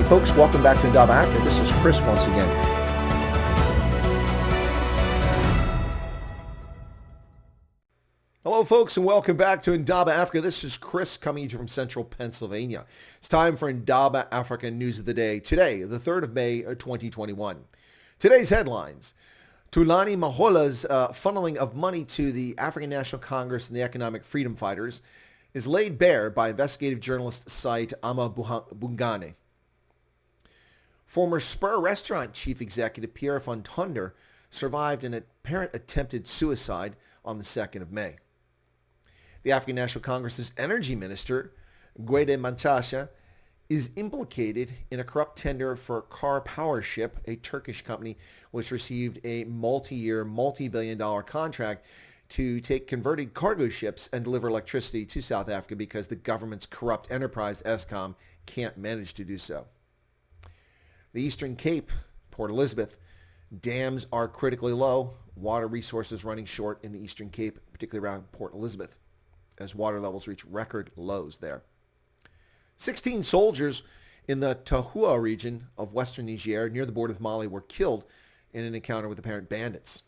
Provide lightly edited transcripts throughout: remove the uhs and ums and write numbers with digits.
folks, welcome back to Indaba Africa. This is Chris once again. Hello folks and welcome back to Indaba Africa. This is Chris coming to you from central Pennsylvania. It's time for Indaba Africa News of the Day. Today, the 3rd of May, 2021. Today's headlines. Tulani Mahola's funneling of money to the African National Congress and the Economic Freedom Fighters is laid bare by investigative journalist site Bungane. Former Spur restaurant chief executive Pierre van Tonder survived an apparent attempted suicide on the 2nd of May. The African National Congress's energy minister, Gwede Mantashe, is implicated in a corrupt tender for Car Powership, a Turkish company which received a multi-year, multi-billion-dollar contract to take converted cargo ships and deliver electricity to South Africa because the government's corrupt enterprise, Eskom, can't manage to do so. The Eastern Cape, Port Elizabeth, dams are critically low. Water resources running short in the Eastern Cape, particularly around Port Elizabeth, as water levels reach record lows there. 16 soldiers in the Tahua region of western Niger near the border with Mali were killed in an encounter with apparent bandits.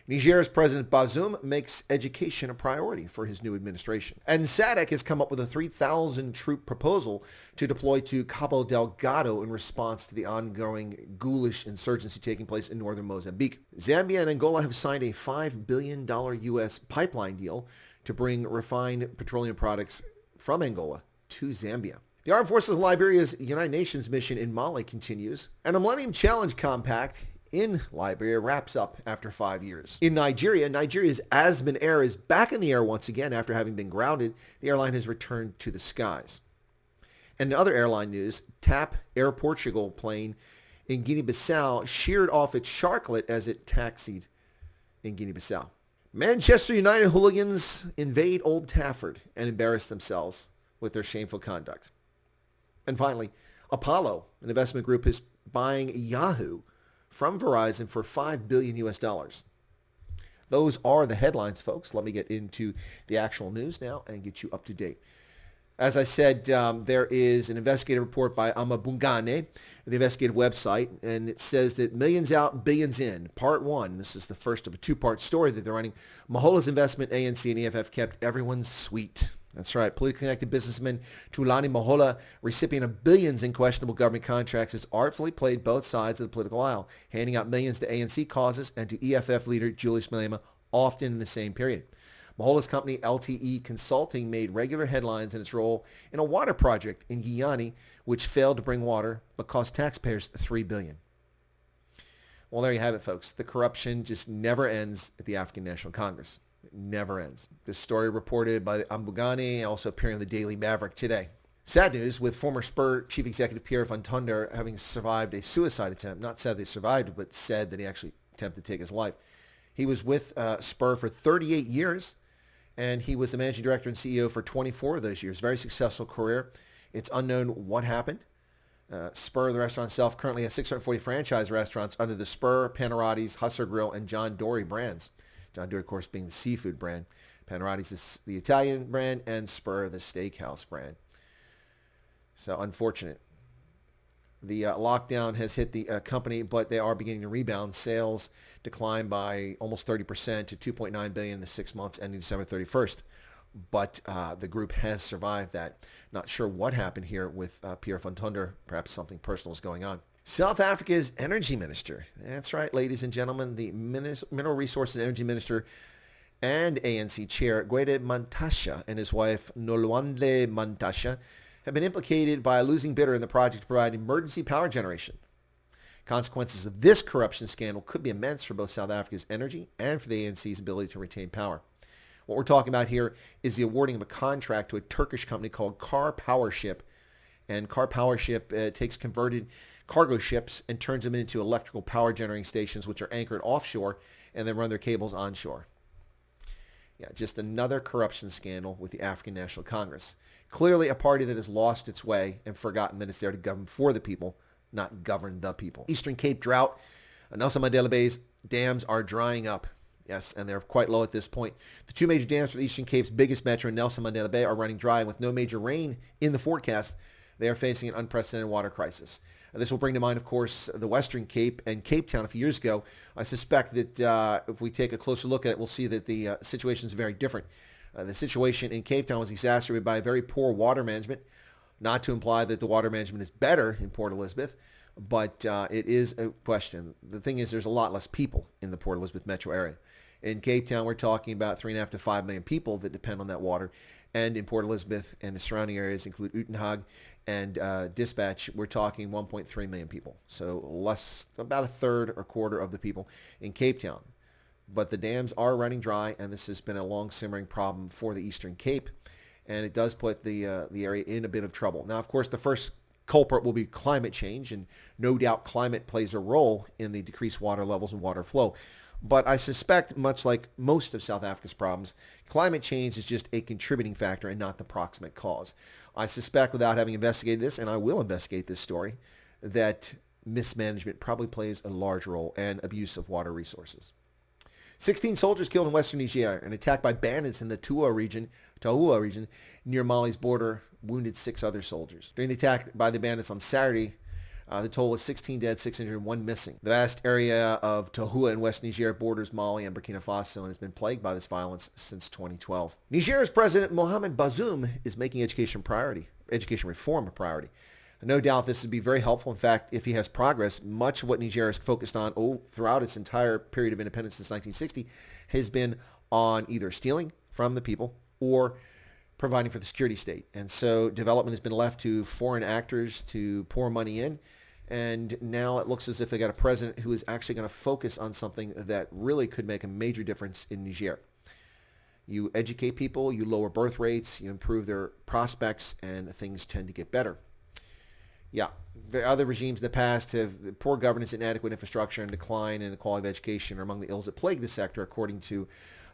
Niger's President Bazoum makes education a priority for his new administration. And SADC has come up with a 3,000 troop proposal to deploy to Cabo Delgado in response to the ongoing ghoulish insurgency taking place in northern Mozambique. Zambia and Angola have signed a $5 billion U.S. pipeline deal to bring refined petroleum products from Angola to Zambia. The Armed Forces of Liberia's United Nations mission in Mali continues, and a Millennium Challenge Compact in Liberia wraps up after 5 years. In Nigeria, Nigeria's Azman Air is back in the air once again after having been grounded. The airline has returned to the skies. And in other airline news, TAP Air Portugal plane in Guinea-Bissau sheared off its sharklet as it taxied in Guinea-Bissau. Manchester United hooligans invade Old Trafford and embarrass themselves with their shameful conduct. And finally, Apollo, an investment group, is buying Yahoo from Verizon for $5 billion US. Those are the headlines, folks. Let me get into the actual news now and get you up to date. As I said, there is an investigative report by Bungane, the investigative website, and it says that millions out, billions in. Part 1, this is the first of a two-part story that they're running. Mahola's investment, ANC and EFF kept everyone sweet. That's right. Politically connected businessman Tulani Mahola, recipient of billions in questionable government contracts, has artfully played both sides of the political aisle, handing out millions to ANC causes and to EFF leader Julius Malema, often in the same period. Mahola's company, LTE Consulting, made regular headlines in its role in a water project in Guyana, which failed to bring water but cost taxpayers $3 billion. Well, there you have it, folks. The corruption just never ends at the African National Congress. It never ends. This story reported by Ambugani, also appearing in the Daily Maverick today. Sad news with former Spur chief executive Pierre van Tonder having survived a suicide attempt. Not said they survived, but said that he actually attempted to take his life. He was with Spur for 38 years, and he was the managing director and CEO for 24 of those years. Very successful career. It's unknown what happened. Spur, the restaurant itself, currently has 640 franchise restaurants under the Spur, Panarotti's, Hustler Grill, and John Dory brands. John Dory, of course, being the seafood brand. Panarotti's is the Italian brand, and Spur, the steakhouse brand. So unfortunate. The lockdown has hit the company, but they are beginning to rebound. Sales declined by almost 30% to $2.9 billion in the 6 months ending December 31st. But the group has survived that. Not sure what happened here with Pierre van Tonder. Perhaps something personal is going on. South Africa's energy minister. That's right, ladies and gentlemen. The Mineral Resources Energy Minister and ANC chair Gwede Mantashe and his wife Nolwandle Mantashe have been implicated by a losing bidder in the project to provide emergency power generation. Consequences of this corruption scandal could be immense for both South Africa's energy and for the ANC's ability to retain power. What we're talking about here is the awarding of a contract to a Turkish company called Car Powership. And Car Powership takes converted cargo ships and turns them into electrical power generating stations, which are anchored offshore and then run their cables onshore. Yeah, just another corruption scandal with the African National Congress. Clearly a party that has lost its way and forgotten that it's there to govern for the people, not govern the people. Eastern Cape drought. Nelson Mandela Bay's dams are drying up. Yes, and they're quite low at this point. The two major dams for the Eastern Cape's biggest metro, Nelson Mandela Bay, are running dry, and with no major rain in the forecast, They are facing an unprecedented water crisis. This will bring to mind, of course, the Western Cape and Cape Town a few years ago. I suspect that if we take a closer look at it, we'll see that the situation is very different. The situation in Cape Town was exacerbated by very poor water management. Not to imply that the water management is better in Port Elizabeth, but it is a question. The thing is, there's a lot less people in the Port Elizabeth metro area. In Cape Town, we're talking about 3.5 to 5 million people that depend on that water. And in Port Elizabeth and the surrounding areas include Uitenhage and Dispatch, we're talking 1.3 million people. So less, about a third or quarter of the people in Cape Town. But the dams are running dry, and this has been a long simmering problem for the Eastern Cape. And it does put the area in a bit of trouble. Now, of course, the first culprit will be climate change, and no doubt climate plays a role in the decreased water levels and water flow. But I suspect, much like most of South Africa's problems, climate change is just a contributing factor and not the proximate cause. I suspect, without having investigated this, and I will investigate this story, that mismanagement probably plays a large role and abuse of water resources. 16 soldiers killed in western Niger. An attack by bandits in the Tahua region near Mali's border wounded 6 other soldiers. During the attack by the bandits on Saturday, the total was 16 dead, 6 injured, and 1 missing. The vast area of Tahua in West Niger borders Mali and Burkina Faso and has been plagued by this violence since 2012. Niger's President Mohamed Bazoum is making education reform a priority. No doubt this would be very helpful. In fact, if he has progress, much of what Niger is focused on throughout its entire period of independence since 1960 has been on either stealing from the people or providing for the security state. And so development has been left to foreign actors to pour money in. And now it looks as if they got a president who is actually going to focus on something that really could make a major difference in Niger. You educate people, you lower birth rates, you improve their prospects, and things tend to get better. Yeah, the other regimes in the past have poor governance, inadequate infrastructure, and decline in the quality of education are among the ills that plague the sector, according to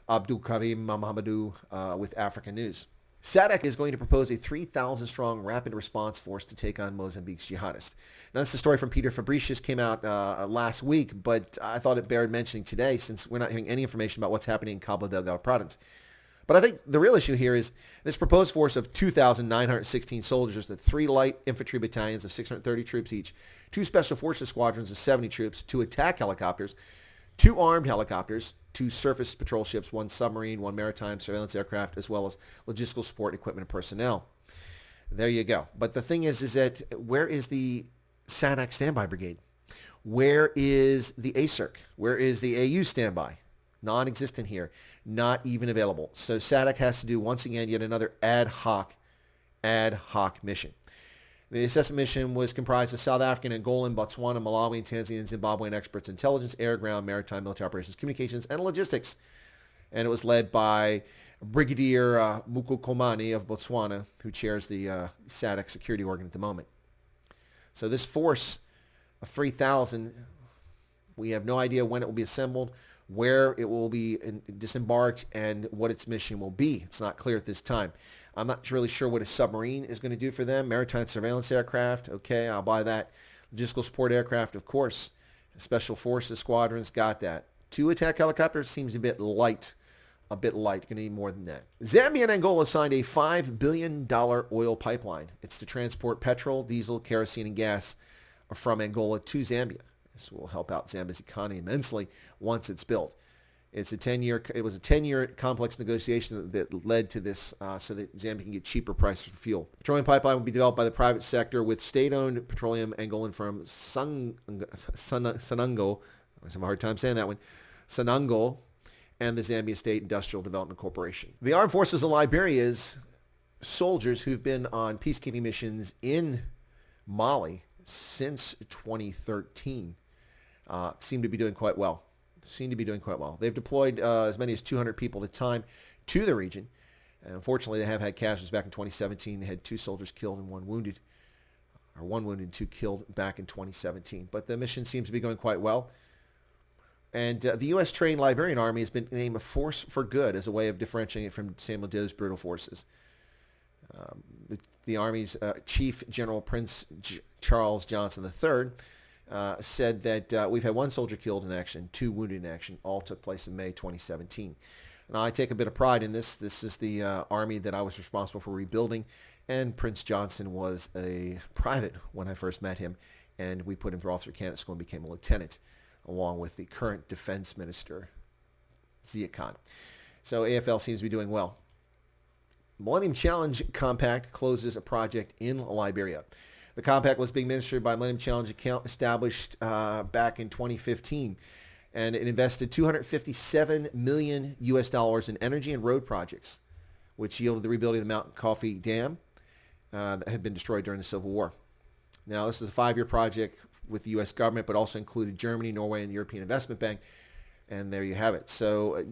Abdul Karim Mahamadou with Africa News. SADC is going to propose a 3,000-strong rapid response force to take on Mozambique's jihadists. Now, this is a story from Peter Fabricius, came out last week, but I thought it bared mentioning today since we're not hearing any information about what's happening in Cabo Delgado province. But I think the real issue here is this proposed force of 2,916 soldiers, the 3 light infantry battalions of 630 troops each, 2 special forces squadrons of 70 troops, 2 attack helicopters, 2 armed helicopters, 2 surface patrol ships, 1 submarine, 1 maritime surveillance aircraft, as well as logistical support, equipment, and personnel. There you go. But the thing is that where is the SADC standby brigade? Where is the ACERC? Where is the AU standby? Non-existent here. Not even available. So SADC has to do, once again, yet another ad hoc mission. The assessment mission was comprised of South African, Angolan, Botswana, Malawi, Tanzania, and Zimbabwean experts in intelligence, air, ground, maritime, military operations, communications, and logistics. And it was led by Brigadier Mukukomani of Botswana, who chairs the SADC security organ at the moment. So this force of 3,000, we have no idea when it will be assembled, where it will be disembarked, and what its mission will be. It's not clear at this time. I'm not really sure what a submarine is going to do for them. Maritime surveillance aircraft, okay, I'll buy that. Logistical support aircraft, of course. Special forces squadrons, got that. 2 attack helicopters seems a bit light. Going to need more than that. Zambia and Angola signed a $5 billion oil pipeline. It's to transport petrol, diesel, kerosene, and gas from Angola to Zambia. This will help out Zambia's economy immensely once it's built. It was a 10-year complex negotiation that led to this so that Zambia can get cheaper prices for fuel. The petroleum pipeline will be developed by the private sector with state-owned petroleum Angolan firm Sanango, I have a hard time saying that one, Sanango, and the Zambia State Industrial Development Corporation. The Armed Forces of Liberia's soldiers who've been on peacekeeping missions in Mali since 2013 seem to be doing quite well. They've deployed as many as 200 people at a time to the region. And unfortunately, they have had casualties back in 2017. They had 2 soldiers killed and 1 wounded, or 1 wounded and 2 killed back in 2017. But the mission seems to be going quite well. And the U.S.-trained Liberian Army has been named a force for good as a way of differentiating it from Samuel Doe's brutal forces. The Army's Chief General Prince Charles Johnson III said that we've had 1 soldier killed in action, 2 wounded in action. All took place in May 2017. Now, I take a bit of pride in this. This is the Army that I was responsible for rebuilding And Prince Johnson was a private when I first met him, and we put him through officer candidate school and became a lieutenant, along with the current defense minister, Zia Khan. So AFL seems to be doing well. Millennium Challenge Compact closes a project in Liberia. The compact was being administered by Millennium Challenge account established back in 2015, and it invested $257 million in energy and road projects, which yielded the rebuilding of the Mount Coffee Dam that had been destroyed during the Civil War. Now, this is a 5-year project with the U.S. government, but also included Germany, Norway, and the European Investment Bank, and there you have it. So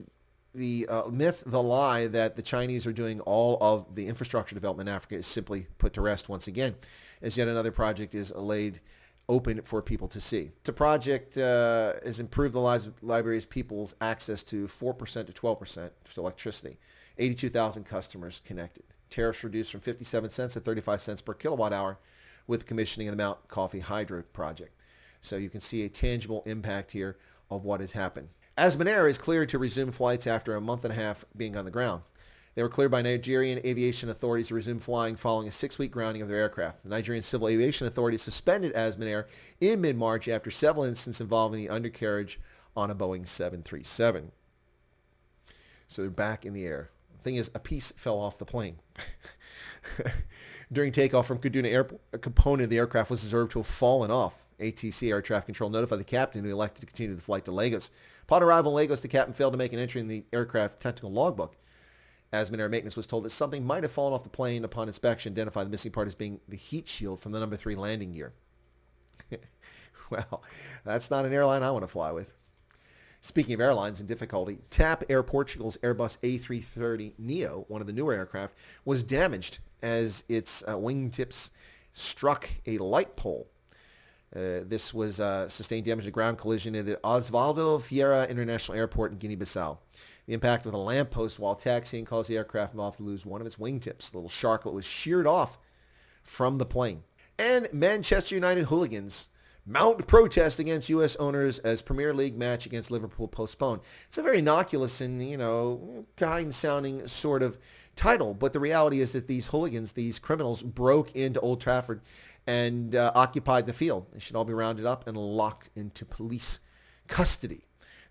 the myth, the lie that the Chinese are doing all of the infrastructure development in Africa is simply put to rest once again, as yet another project is laid open for people to see. The project has improved the lives of Liberia's people's access to 4% to 12% to electricity. 82,000 customers connected. Tariffs reduced from 57 cents to 35 cents per kilowatt hour with commissioning of the Mount Coffee Hydro project. So you can see a tangible impact here of what has happened. Azman Air is cleared to resume flights after a month and a half being on the ground. They were cleared by Nigerian aviation authorities to resume flying following a 6-week grounding of their aircraft. The Nigerian Civil Aviation Authority suspended Azman Air in mid-March after several incidents involving the undercarriage on a Boeing 737. So they're back in the air. The thing is, a piece fell off the plane. During takeoff from Kaduna Airport, a component of the aircraft was observed to have fallen off. ATC Air Traffic Control notified the captain, who elected to continue the flight to Lagos. Upon arrival in Lagos, the captain failed to make an entry in the aircraft technical logbook. Azman Air Maintenance was told that something might have fallen off the plane. Upon inspection, identified the missing part as being the heat shield from the number 3 landing gear. Well, that's not an airline I want to fly with. Speaking of airlines in difficulty, TAP Air Portugal's Airbus A330neo, one of the newer aircraft, was damaged as its wingtips struck a light pole. This was sustained damage to ground collision at the Osvaldo Vieira International Airport in Guinea-Bissau. The impact with a lamppost while taxiing caused the aircraft involved to lose one of its wingtips. The little sharklet was sheared off from the plane. And Manchester United hooligans mount protest against U.S. owners as Premier League match against Liverpool postponed. It's a very innocuous and, kind-sounding sort of title, but the reality is that these hooligans, these criminals, broke into Old Trafford and occupied the field. They should all be rounded up and locked into police custody.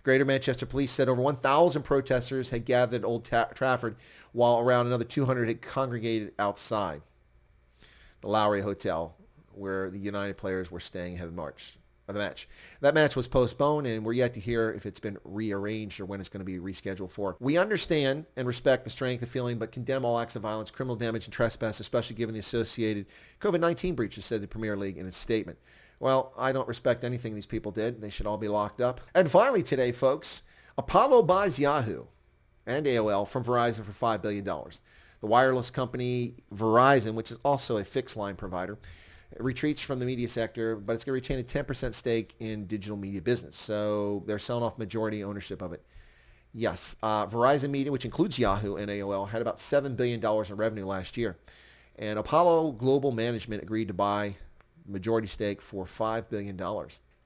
Greater Manchester Police said over 1,000 protesters had gathered at Old Trafford, while around another 200 had congregated outside the Lowry Hotel, where the United players were staying ahead of the match. That match was postponed, and we're yet to hear if it's been rearranged or when it's going to be rescheduled for. We understand and respect the strength of feeling, but condemn all acts of violence, criminal damage, and trespass, especially given the associated COVID-19 breaches, said the Premier League in its statement. Well, I don't respect anything these people did. They should all be locked up. And finally today, folks, Apollo buys Yahoo and AOL from Verizon for $5 billion. The wireless company Verizon, which is also a fixed line provider, retreats from the media sector, but it's going to retain a 10% stake in digital media business. So they're selling off majority ownership of it. Yes, Verizon Media, which includes Yahoo and AOL, had about $7 billion in revenue last year. And Apollo Global Management agreed to buy majority stake for $5 billion.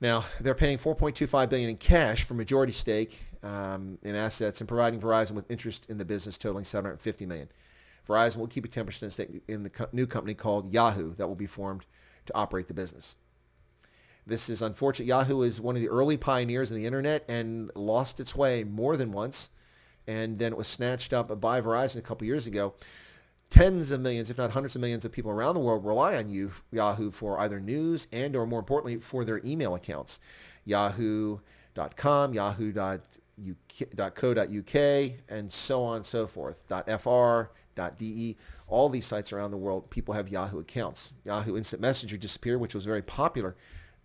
Now, they're paying $4.25 billion in cash for majority stake in assets and providing Verizon with interest in the business totaling $750 million. Verizon will keep a 10% stake in the new company called Yahoo that will be formed to operate the business. This is unfortunate. Yahoo is one of the early pioneers of the internet and lost its way more than once, and then it was snatched up by Verizon a couple years ago. Tens of millions, if not hundreds of millions of people around the world rely on Yahoo for either news and, or more importantly, for their email accounts. Yahoo.com, yahoo.co.uk, and so on and so forth. .fr.de. All these sites around the world, people have Yahoo accounts. Yahoo Instant Messenger disappeared, which was a very popular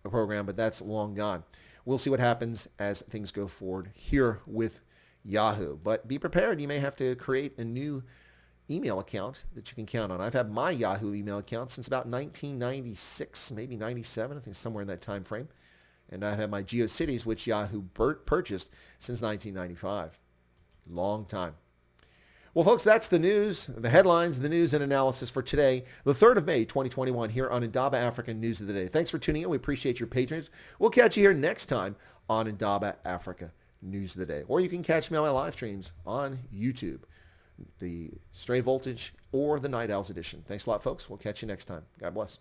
program, but that's long gone. We'll see what happens as things go forward here with Yahoo. But be prepared. You may have to create a new email account that you can count on. I've had my Yahoo email account since about 1996, maybe 97, I think somewhere in that time frame. And I've had my GeoCities, which Yahoo purchased since 1995. Long time. Well, folks, that's the news, the headlines, the news and analysis for today, the 3rd of May, 2021, here on Indaba Africa News of the Day. Thanks for tuning in. We appreciate your patronage. We'll catch you here next time on Indaba Africa News of the Day. Or you can catch me on my live streams on YouTube. the Stray Voltage or the Night Owls edition. Thanks a lot, folks. We'll catch you next time. God bless.